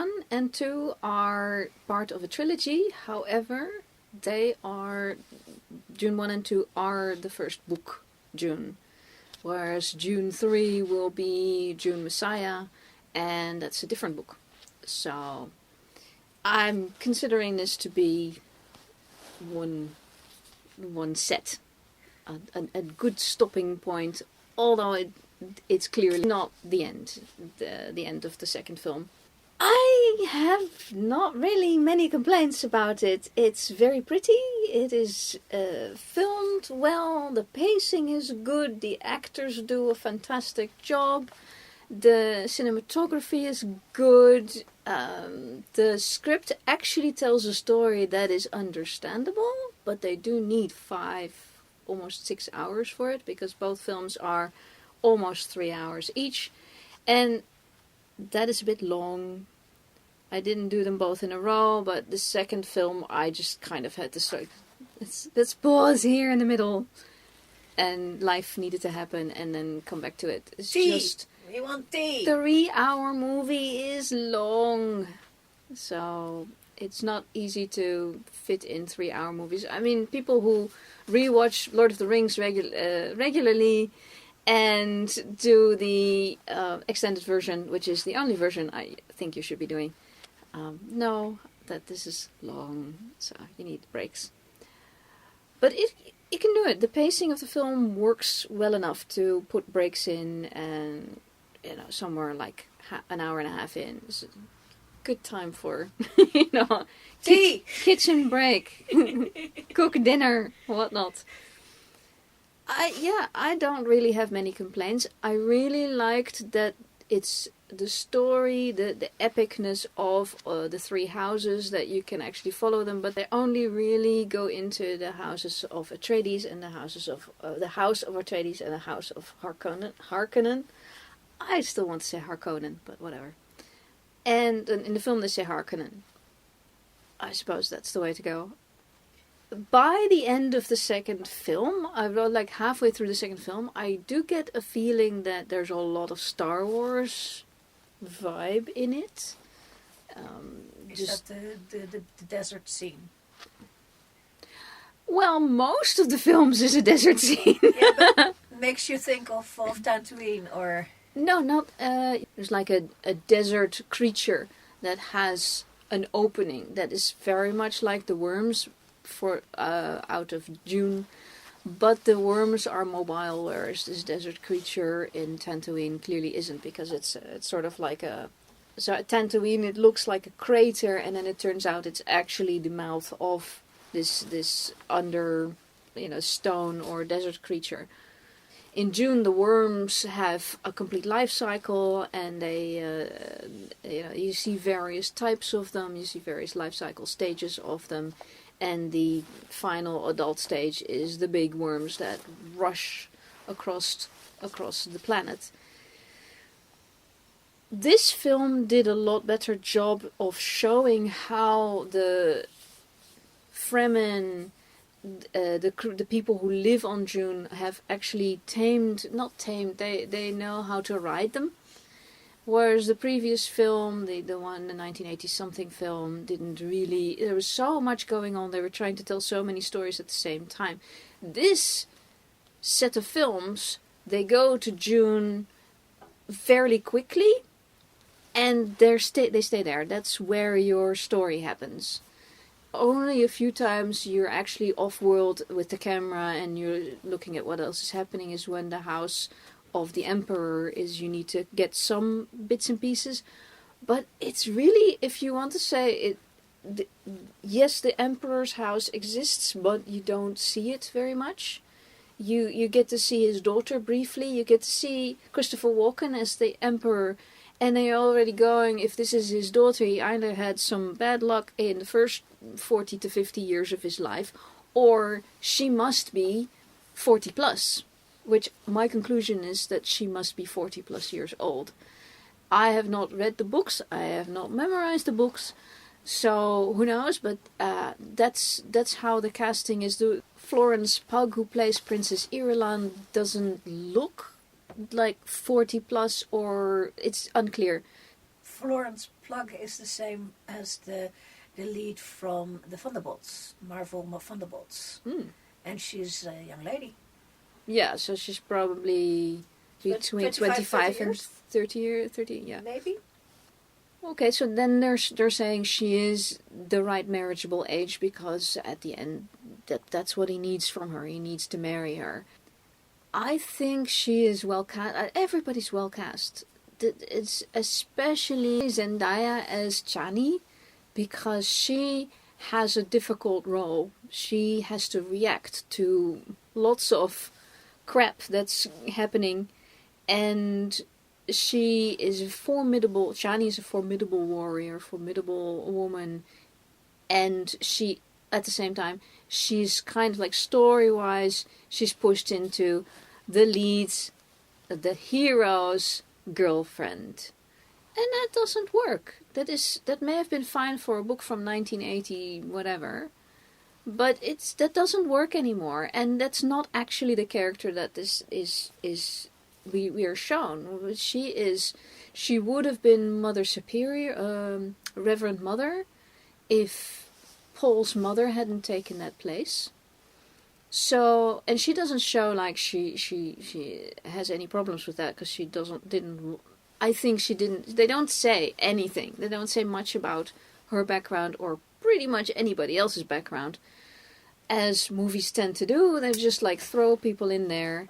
1 and 2 are part of a trilogy. However, Dune 1 and 2 are the first book, Dune. Whereas Dune 3 will be Dune Massiah, and that's a different book. So I'm considering this to be one set. A good stopping point, although it's clearly not the end of the second film. I have not really many complaints about it. It's very pretty, it is filmed well, the pacing is good, the actors do a fantastic job, the cinematography is good, the script actually tells a story that is understandable, but they do need 5, almost 6 hours for it, because both films are almost 3 hours each, and that is a bit long. I didn't do them both in a row, but the second film I just kind of had to start. Let's pause here in the middle, and life needed to happen, and then come back to it. It's just we want tea. 3-hour movie is long, so it's not easy to fit in 3-hour movies. I mean, people who rewatch Lord of the Rings regularly and do the extended version, which is the only version I think you should be doing, know that this is long, so you need breaks. But you can do it. The pacing of the film works well enough to put breaks in, and somewhere like an hour and a half in is a good time for tea, kitchen break, cook dinner, whatnot. I don't really have many complaints. I really liked that it's the story, the epicness of the three houses, that you can actually follow them, but they only really go into the houses of Atreides and the houses of the house of Atreides and the house of Harkonnen. I still want to say Harkonnen, but whatever. And in the film they say Harkonnen. I suppose that's the way to go. By the end of the second film, like halfway through the second film, I do get a feeling that there's a lot of Star Wars vibe in it. Is that the desert scene? Well, most of the films is a desert scene. Yeah, but makes you think of Tatooine, or... No, not... there's like a desert creature that has an opening that is very much like the worms out of Dune, but the worms are mobile, whereas this desert creature in Tatooine clearly isn't, because it's sort of like so at Tatooine it looks like a crater, and then it turns out it's actually the mouth of this under stone or desert creature. In Dune, the worms have a complete life cycle, and they you see various types of them, you see various life cycle stages of them. And the final adult stage is the big worms that rush across the planet. This film did a lot better job of showing how the Fremen, the people who live on Dune, have actually they know how to ride them. Whereas the previous film, the one, the 1980-something film, didn't really... There was so much going on. They were trying to tell so many stories at the same time. This set of films, they go to Dune fairly quickly, and they stay there. That's where your story happens. Only a few times you're actually off-world with the camera and you're looking at what else is happening is when the house of the Emperor is, you need to get some bits and pieces, but it's really, if you want to say it, yes, the Emperor's house exists, but you don't see it very much. You get to see his daughter briefly, you get to see Christopher Walken as the Emperor, and they're already going, if this is his daughter, he either had some bad luck in the first 40 to 50 years of his life, or she must be 40 plus. Which my conclusion is that she must be 40 plus years old. I have not read the books. I have not memorized the books. So who knows? But that's how the casting is. Florence Pugh, who plays Princess Irulan, doesn't look like 40 plus, or it's unclear. Florence plug is the same as the lead from the Thunderbolts, Marvel Thunderbolts. And she's a young lady. Yeah, so she's probably between 25 and 30, yeah. Maybe. Okay, so then they're saying she is the right marriageable age because at the end that's what he needs from her. He needs to marry her. I think she is well cast. Everybody's well cast. It's especially Zendaya as Chani because she has a difficult role. She has to react to lots of crap that's happening, and she is formidable. Chani is a formidable warrior, formidable woman, and she, at the same time, she's kind of like story-wise, she's pushed into the lead's, the hero's girlfriend. And that doesn't work. That may have been fine for a book from 1980, whatever, but that doesn't work anymore. And that's not actually the character that we are shown. She would have been Mother Superior, Reverend Mother, if Paul's mother hadn't taken that place. So, and she doesn't show like she has any problems with that because she didn't. I think she didn't. They don't say anything. They don't say much about her background or pretty much anybody else's background, as movies tend to do. They just like throw people in there,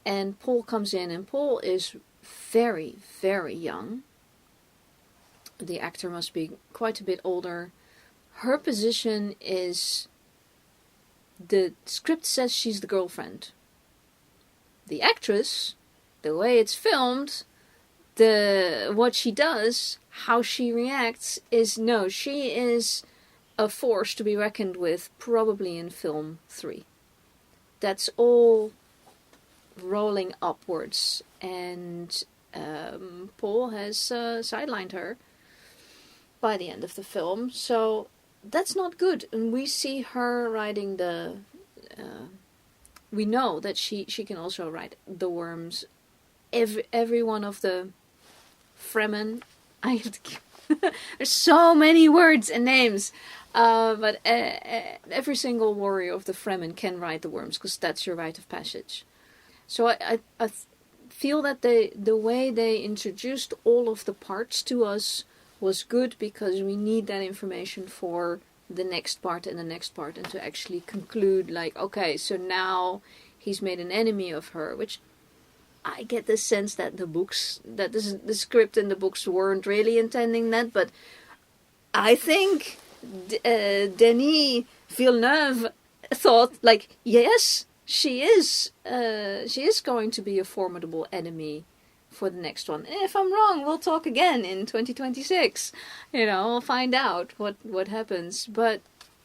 and Paul comes in, and Paul is very, very young. The actor must be quite a bit older. Her position is, the script says she's the girlfriend. The actress, the way it's filmed, what she does, how she reacts, is no, she is a force to be reckoned with, probably in film 3. That's all rolling upwards, and Paul has sidelined her by the end of the film, so that's not good. And we see her riding we know that she can also ride the worms. Every one of the Fremen, there's so many words and names, but every single warrior of the Fremen can ride the worms because that's your rite of passage. So I feel that the way they introduced all of the parts to us was good, because we need that information for the next part and the next part, and to actually conclude like, okay, so now he's made an enemy of her, which I get the sense that the script and the books weren't really intending that, but I think Denis Villeneuve thought like, yes, she is going to be a formidable enemy for the next one. If I'm wrong, we'll talk again in 2026. We'll find out what happens. But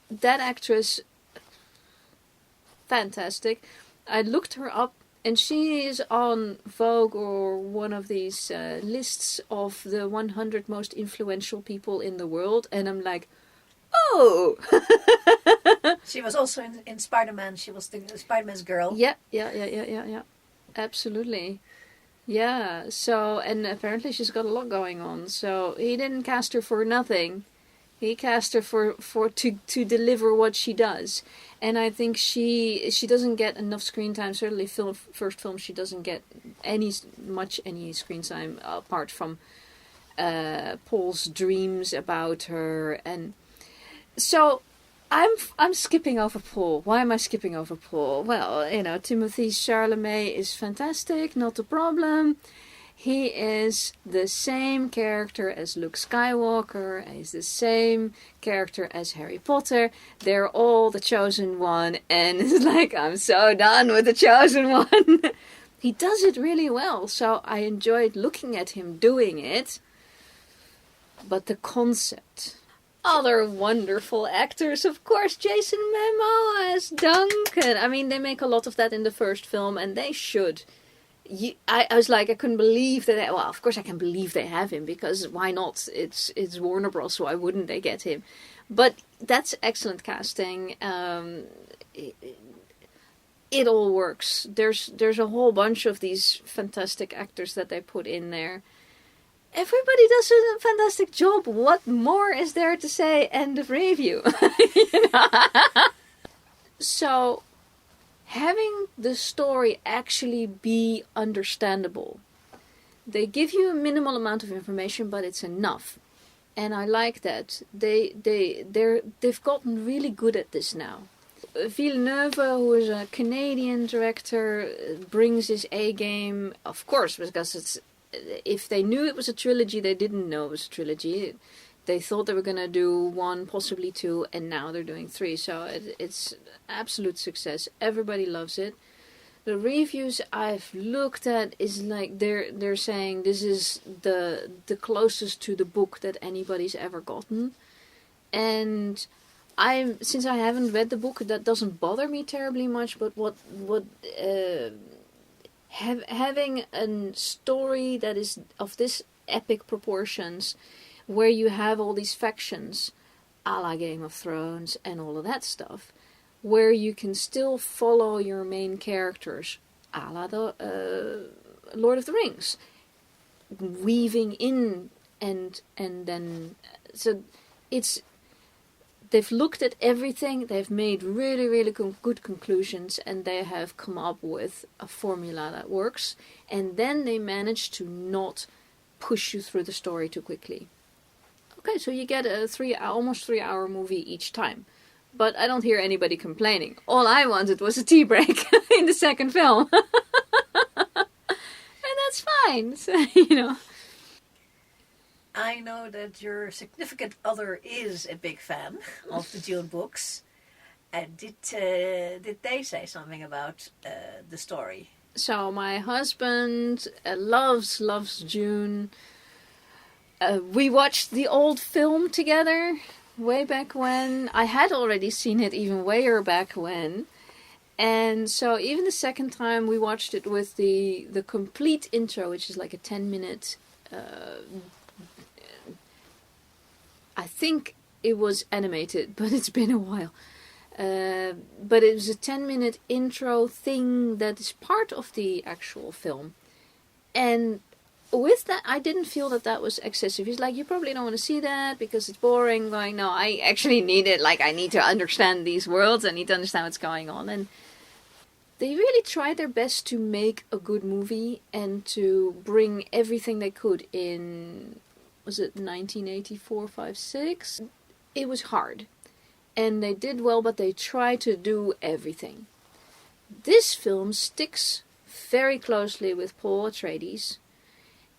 that actress, fantastic. I looked her up, and she is on Vogue or one of these lists of the 100 most influential people in the world, and I'm like, oh! She was also in Spider-Man. She was the Spider-Man's girl. Yeah. Absolutely. Yeah, so, and apparently she's got a lot going on, so he didn't cast her for nothing. He cast her to deliver what she does. And I think she doesn't get enough screen time. Certainly first film she doesn't get any screen time apart from Paul's dreams about her. And so I'm skipping over Paul. Why am I skipping over Paul? Well, Timothée Chalamet is fantastic, not a problem. He is the same character as Luke Skywalker. He's the same character as Harry Potter. They're all the Chosen One, and it's like, I'm so done with the Chosen One. He does it really well, so I enjoyed looking at him doing it. But the concept... Other wonderful actors, of course, Jason Momoa as Duncan. I mean, they make a lot of that in the first film, and they should. I was like, I couldn't believe that. Well, of course I can believe they have him, because why not? It's Warner Bros., so why wouldn't they get him? But that's excellent casting. It all works. There's a whole bunch of these fantastic actors that they put in there. everybody does a fantastic job. What more is there to say? End of review. You know? So, having the story actually be understandable. They give you a minimal amount of information, but it's enough. And I like that. They've gotten really good at this now. Villeneuve, who is a Canadian director, brings his A game, of course, because if they knew it was a trilogy, they didn't know it was a trilogy. They thought they were going to do 1, possibly 2, and now they're doing 3. So it's absolute success. Everybody loves it. The reviews I've looked at is like they're saying this is the closest to the book that anybody's ever gotten. And since I haven't read the book, that doesn't bother me terribly much. But having a story that is of this epic proportions, where you have all these factions, a la Game of Thrones and all of that stuff, where you can still follow your main characters, a la the Lord of the Rings, weaving in and then so it's. They've looked at everything, they've made really, really good conclusions, and they have come up with a formula that works, and then they manage to not push you through the story too quickly. Okay, so you get a almost 3-hour movie each time. But I don't hear anybody complaining. All I wanted was a tea break in the second film. And that's fine, so, you know. I know that your significant other is a big fan of the Dune books. Did they say something about the story? So my husband loves Dune. We watched the old film together way back when. I had already seen it even way back when. And so even the second time we watched it with the complete intro, which is like a 10-minute... I think it was animated, but it's been a while. But it was a 10-minute intro thing that is part of the actual film. And with that, I didn't feel that was excessive. He's like, you probably don't want to see that because it's boring. I'm going, no, I actually need it. Like, I need to understand these worlds. I need to understand what's going on. And they really tried their best to make a good movie and to bring everything they could in... Was it 1984, 5, 6? It was hard. And they did well, but they tried to do everything. This film sticks very closely with Paul Atreides.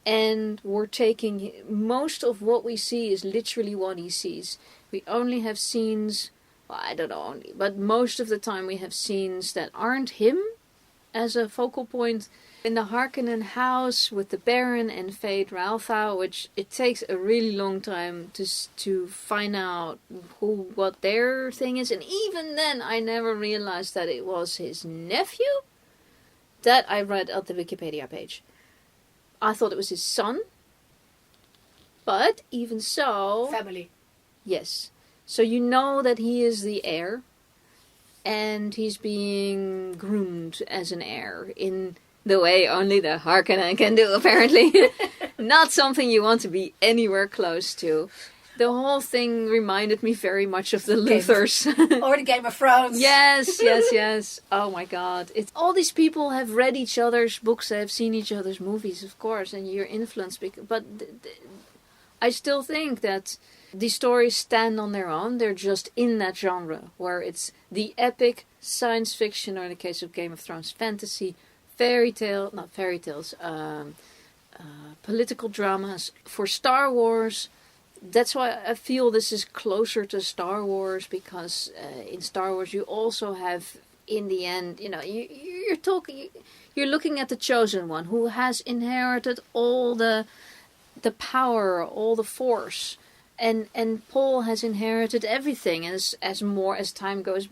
And we're taking... Most of what we see is literally what he sees. We only have scenes... Well, I don't know only. But most of the time we have scenes that aren't him as a focal point... In the Harkonnen house with the Baron and Fade Ralpha, which it takes a really long time to find out what their thing is. And even then, I never realized that it was his nephew. That I read at the Wikipedia page. I thought it was his son. But even so... Family. Yes. So you know that he is the heir. And he's being groomed as an heir in... the way only the Harkonnen can do, apparently. Not something you want to be anywhere close to. The whole thing reminded me very much of the Luthers. Or the Game of Thrones. Yes. Oh my god. All these people have read each other's books, they have seen each other's movies, of course, and you're influenced. But I still think that these stories stand on their own. They're just in that genre, where it's the epic science fiction, or in the case of Game of Thrones, fantasy, political dramas. For Star Wars, that's why I feel this is closer to Star Wars, because in Star Wars you also have, in the end, you know, you're looking at the chosen one who has inherited all the power, all the force, and Paul has inherited everything. And as time goes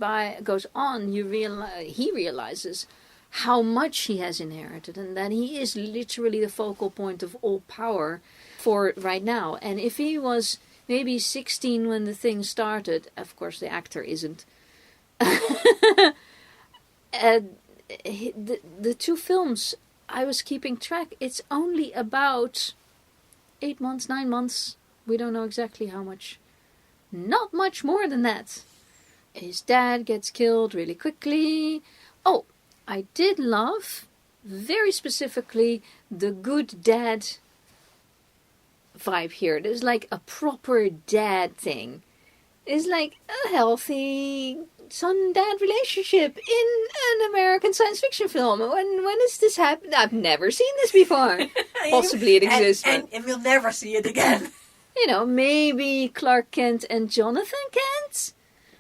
on, he realizes how much he has inherited, and that he is literally the focal point of all power for right now. And if he was maybe 16 when the thing started, of course the actor isn't, the 2 films, I was keeping track, it's only about 8 months, 9 months. We don't know exactly how much. Not much more than that. His dad gets killed really quickly. Oh, I did love, very specifically, the good dad vibe here. There's like a proper dad thing. It's like a healthy son-dad relationship in an American science fiction film. When has this happened? I've never seen this before. Possibly it exists. And we'll never see it again. Maybe Clark Kent and Jonathan Kent.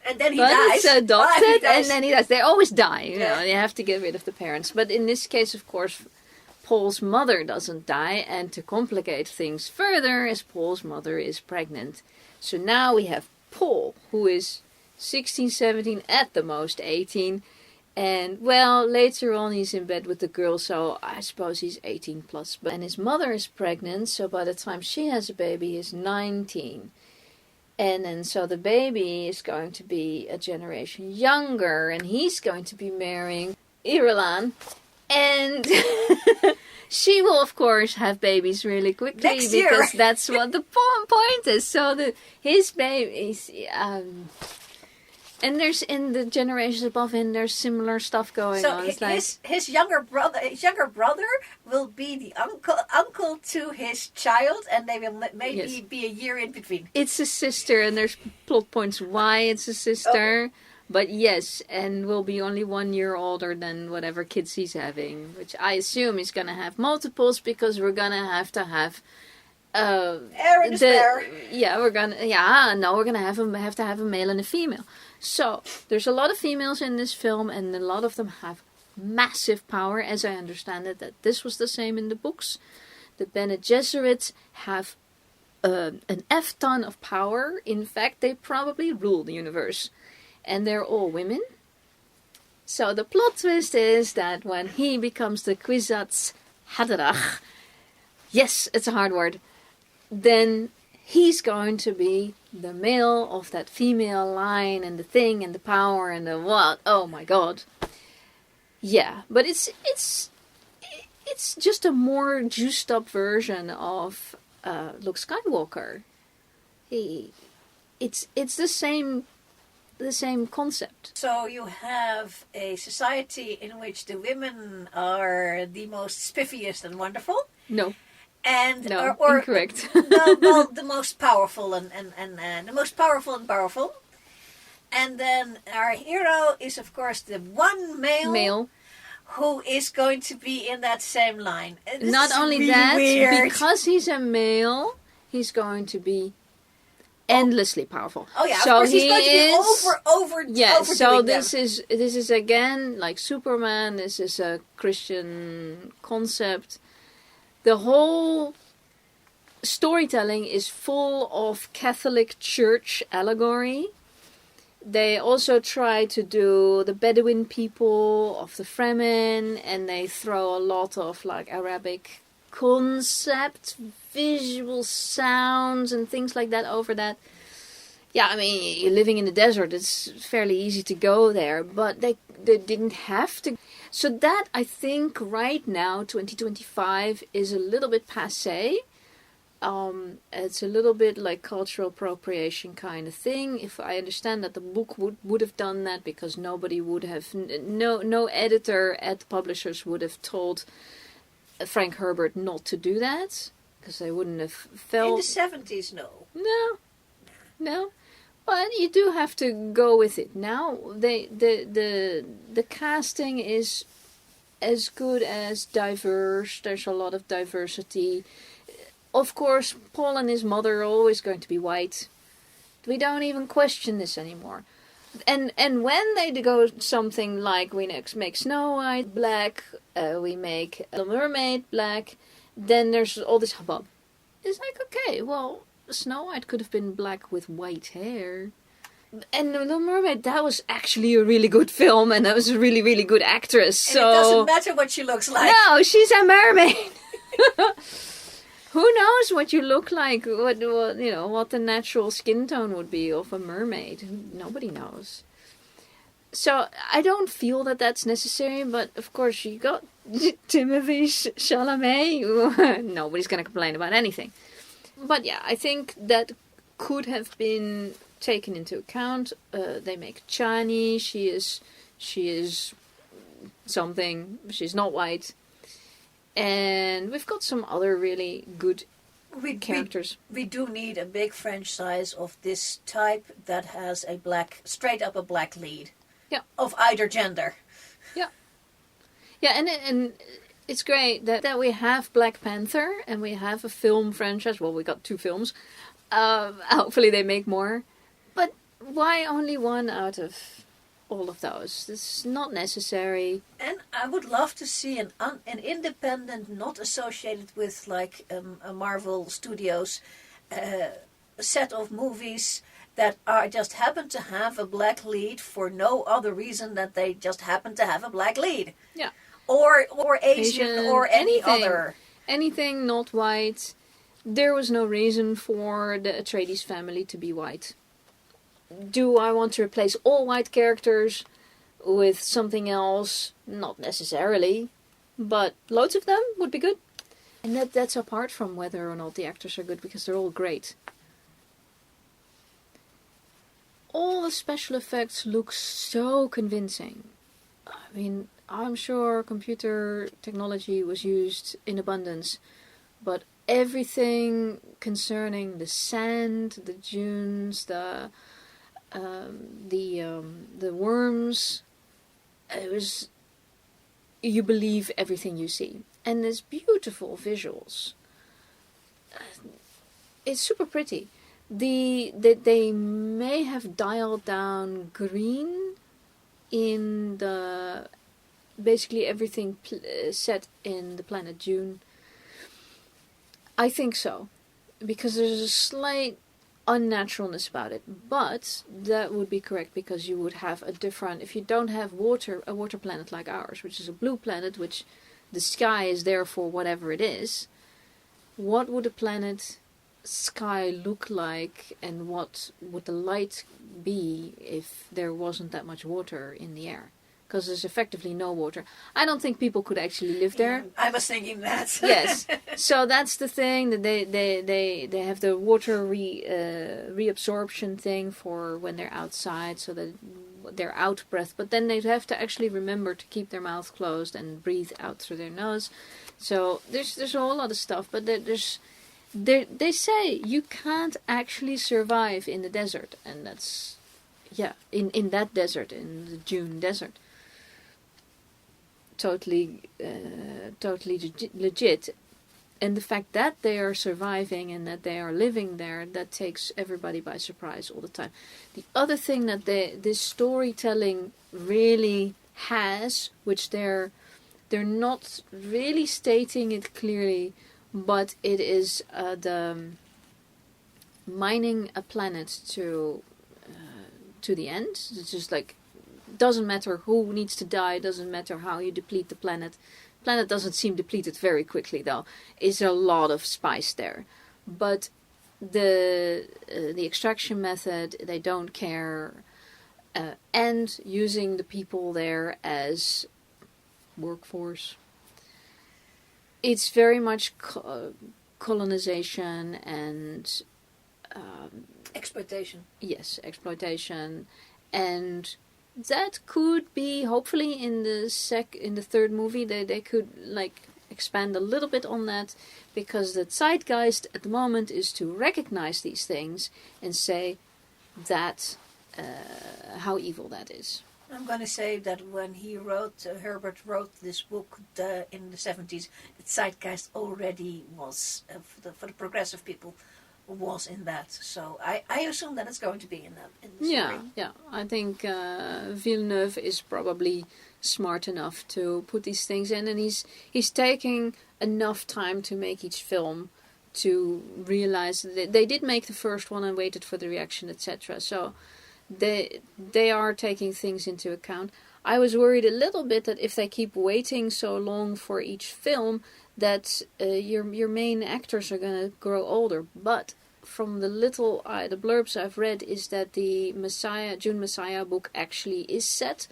And then he but dies. It's adopted, and then he dies. They always die. You Yeah. know, you have to get rid of the parents. But in this case, of course, Paul's mother doesn't die. And to complicate things further, is Paul's mother is pregnant. So now we have Paul, who is 16, 17, at the most 18. And, well, later on he's in bed with the girl, so I suppose he's 18 plus. And his mother is pregnant, so by the time she has a baby, he's 19. And then so the baby is going to be a generation younger, and he's going to be marrying Ilana. And she will, of course, have babies really quickly. Next year. Because that's what the point is. So his babies... and there's in the generations above him, there's similar stuff going on. It's his younger brother will be the uncle to his child, and they will maybe be a year in between. It's a sister, and there's plot points why it's a sister. Okay. But yes, and will be only 1 year older than whatever kids he's having, which I assume he's gonna have multiples because we're gonna have to have. Aaron is there. Yeah, we're gonna have to have a male and a female. So there's a lot of females in this film, and a lot of them have massive power, as I understand it. That this was the same in the books. The Bene Gesserit have an F-ton of power. In fact, they probably rule the universe, and they're all women. So the plot twist is that when he becomes the Kwisatz Haderach, yes, it's a hard word, then he's going to be the male of that female line, and the thing, and the power, and the what. Oh my god. Yeah, but it's just a more juiced up version of Luke Skywalker. It's the same concept. So you have a society in which the women are the most spiffiest and wonderful. No. And or incorrect. the most powerful and the most powerful. And then our hero is, of course, the one male who is going to be in that same line. Not only really that, weird. Because he's a male, he's going to be endlessly powerful. Oh yeah, so of course he's going to be over. Yeah, so this is again like Superman. This is a Christian concept. The whole storytelling is full of Catholic Church allegory. They also try to do the Bedouin people of the Fremen, and they throw a lot of like Arabic concept, visual sounds and things like that over that. Yeah, I mean, you're living in the desert, it's fairly easy to go there, but they didn't have to. So that, I think, right now, 2025, is a little bit passé. It's a little bit like cultural appropriation kind of thing. If I understand that the book would have done that, because nobody would have, no editor at the publishers would have told Frank Herbert not to do that, because they wouldn't have felt... In the 70s, no. No. But you do have to go with it. Now, the casting is as good as diverse. There's a lot of diversity. Of course, Paul and his mother are always going to be white. We don't even question this anymore. And when they go something like we make Snow White black, we make the Mermaid black, then there's all this hubbub. It's like, okay, well, Snow White could have been black with white hair. And The Little Mermaid, that was actually a really good film, and that was a really, really good actress. And it doesn't matter what she looks like. No, she's a mermaid. Who knows what you look like? What the natural skin tone would be of a mermaid? Nobody knows. So I don't feel that that's necessary, but of course you got Timothée Chalamet. Nobody's gonna complain about anything. But yeah, I think that could have been taken into account. They make Chani. She is something. She's not white. And we've got some other really good characters. We do need a big franchise of this type that has straight up a black lead. Yeah. Of either gender. Yeah. Yeah, and it's great that we have Black Panther and we have a film franchise. Well, we got 2 films. Hopefully they make more. But why only one out of all of those? This is not necessary. And I would love to see an independent, not associated with like a Marvel Studios set of movies that just happen to have a black lead for no other reason that they just happen to have a black lead. Yeah. Or Asian or any other. Anything not white. There was no reason for the Atreides family to be white. Do I want to replace all white characters with something else? Not necessarily. But loads of them would be good. And that's apart from whether or not the actors are good, because they're all great. All the special effects look so convincing. I mean, I'm sure computer technology was used in abundance, but everything concerning the sand, the dunes, the worms, it was, you believe everything you see. And there's beautiful visuals. It's super pretty. They may have dialed down green in the basically everything set in the planet Dune. I think so, because there's a slight unnaturalness about it, but that would be correct, because you would have a different, if you don't have a water planet like ours, which is a blue planet, which the sky is there for whatever it is, what would a planet sky look like, and what would the light be if there wasn't that much water in the air? Because there's effectively no water. I don't think people could actually live there. Yeah, I was thinking that. Yes. So that's the thing, that they have the water reabsorption thing for when they're outside, so that they're out breath. But then they'd have to actually remember to keep their mouth closed and breathe out through their nose. So there's a whole lot of stuff. But they say you can't actually survive in the desert, and that's in that desert, in the Dune desert. Totally legit. And the fact that they are surviving and that they are living there, that takes everybody by surprise all the time. The other thing that this storytelling really has, which they're not really stating it clearly, but it is the mining a planet to the end. It's just like, doesn't matter who needs to die, doesn't matter how you deplete the planet. Planet doesn't seem depleted very quickly, though. Is a lot of spice there, but the extraction method, they don't care, and using the people there as workforce. It's very much colonization and exploitation. Yes, exploitation, and that could be, hopefully in the third movie they could like expand a little bit on that, because the zeitgeist at the moment is to recognize these things and say that how evil that is. I'm going to say that when Herbert wrote this book in the 70s, the zeitgeist already was, for the progressive people, was in that. So I assume that it's going to be in the story. Yeah. I think Villeneuve is probably smart enough to put these things in, and he's taking enough time to make each film to realize that they did make the first one and waited for the reaction, etc. So they are taking things into account. I was worried a little bit that if they keep waiting so long for each film, that your main actors are going to grow older. But from the blurbs I've read, is that the Dune Massiah book actually is set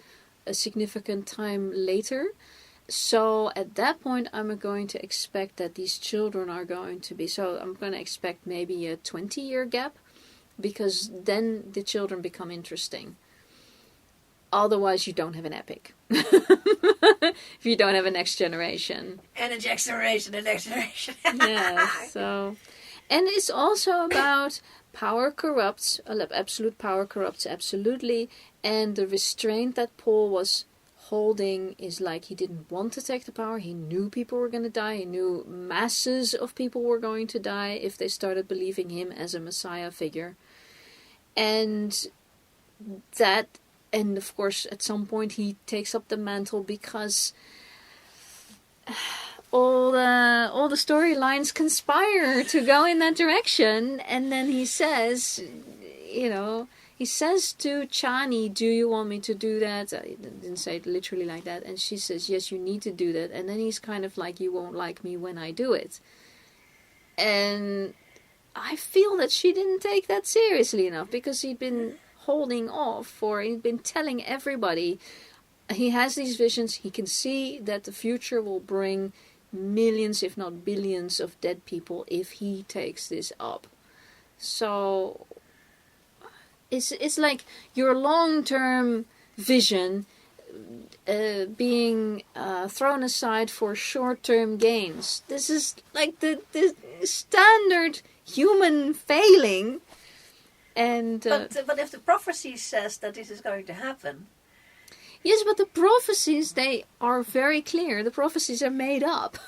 a significant time later, So at that point, I'm going to expect that these children are going to be... So I'm going to expect maybe a 20-year gap, because then the children become interesting. Otherwise, you don't have an epic. If you don't have a next generation. And a next generation, a next generation. Yeah, so... And it's also about power corrupts, absolute power corrupts absolutely, and the restraint that Paul was holding is like he didn't want to take the power. He knew people were going to die. He knew masses of people were going to die if they started believing him as a Messiah figure. And that, and of course at some point he takes up the mantle because all the storylines conspire to go in that direction. And then he says, he says to Chani, do you want me to do that? I didn't say it literally like that. And she says, yes, you need to do that. And then he's kind of like, you won't like me when I do it. And I feel that she didn't take that seriously enough, because he'd been holding off, or he'd been telling everybody he has these visions. He can see that the future will bring millions, if not billions, of dead people if he takes this up. So it's like your long-term vision being thrown aside for short-term gains. This is like the standard human failing. And but if the prophecy says that this is going to happen. Yes, but the prophecies, they are very clear. The prophecies are made up.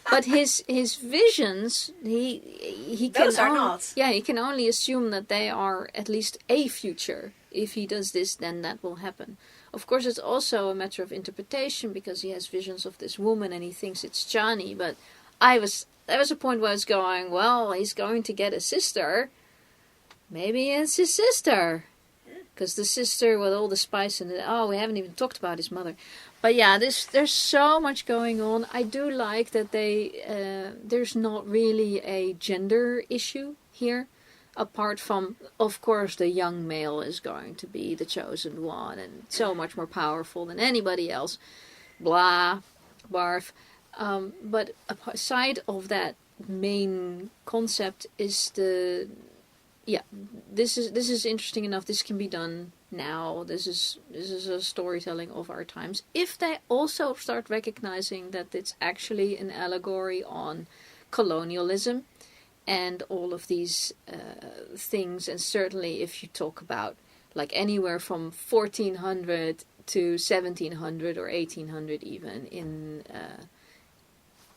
But his visions, he can those are not. Yeah, he can only assume that they are at least a future. If he does this, then that will happen. Of course, it's also a matter of interpretation, because he has visions of this woman and he thinks it's Chani. But there was a point where I was going, well, he's going to get a sister. Maybe it's his sister. Because the sister with all the spice in it. Oh, we haven't even talked about his mother. But yeah, there's so much going on. I do like that there's not really a gender issue here. Apart from, of course, the young male is going to be the chosen one. And so much more powerful than anybody else. Blah. Barf. But aside of that main concept is this is interesting enough. This can be done now. This is a storytelling of our times. If they also start recognizing that it's actually an allegory on colonialism and all of these things, and certainly if you talk about like anywhere from 1400 to 1700 or 1800 even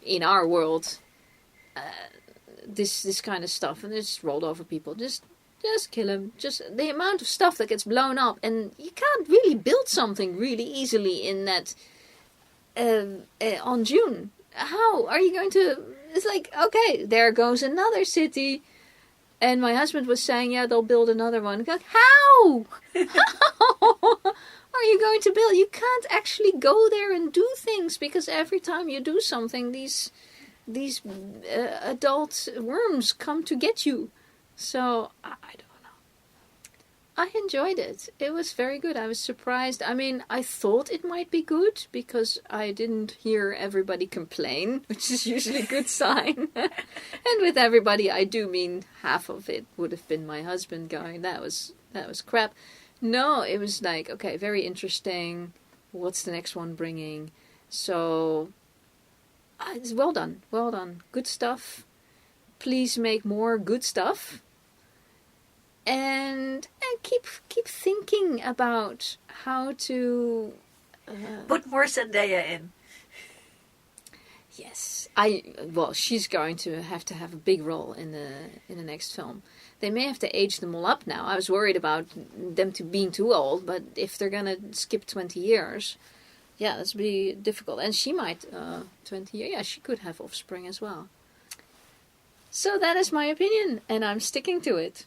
in our world. This kind of stuff, and it's rolled over people. Just kill him. Just the amount of stuff that gets blown up, and you can't really build something really easily in that on Dune. How are you going to? It's like, okay, there goes another city, and my husband was saying, yeah, they'll build another one. Like, how? How are you going to build? You can't actually go there and do things, because every time you do something, these adult worms come to get you. So I don't know. I enjoyed it. It was very good. I was surprised. I mean, I thought it might be good because I didn't hear everybody complain, which is usually a good sign. And with everybody, I do mean half of it would have been my husband going, that was crap. No, it was like, okay, very interesting. What's the next one bringing? So it's well done. Good stuff. Please make more good stuff. And keep thinking about how to put more Zendaya in. Yes, she's going to have a big role in the next film. They may have to age them all up now. I was worried about them being too old, but if they're gonna skip 20 years. Yeah, that's be difficult. And she might, 20 years, yeah, she could have offspring as well. So that is my opinion, and I'm sticking to it.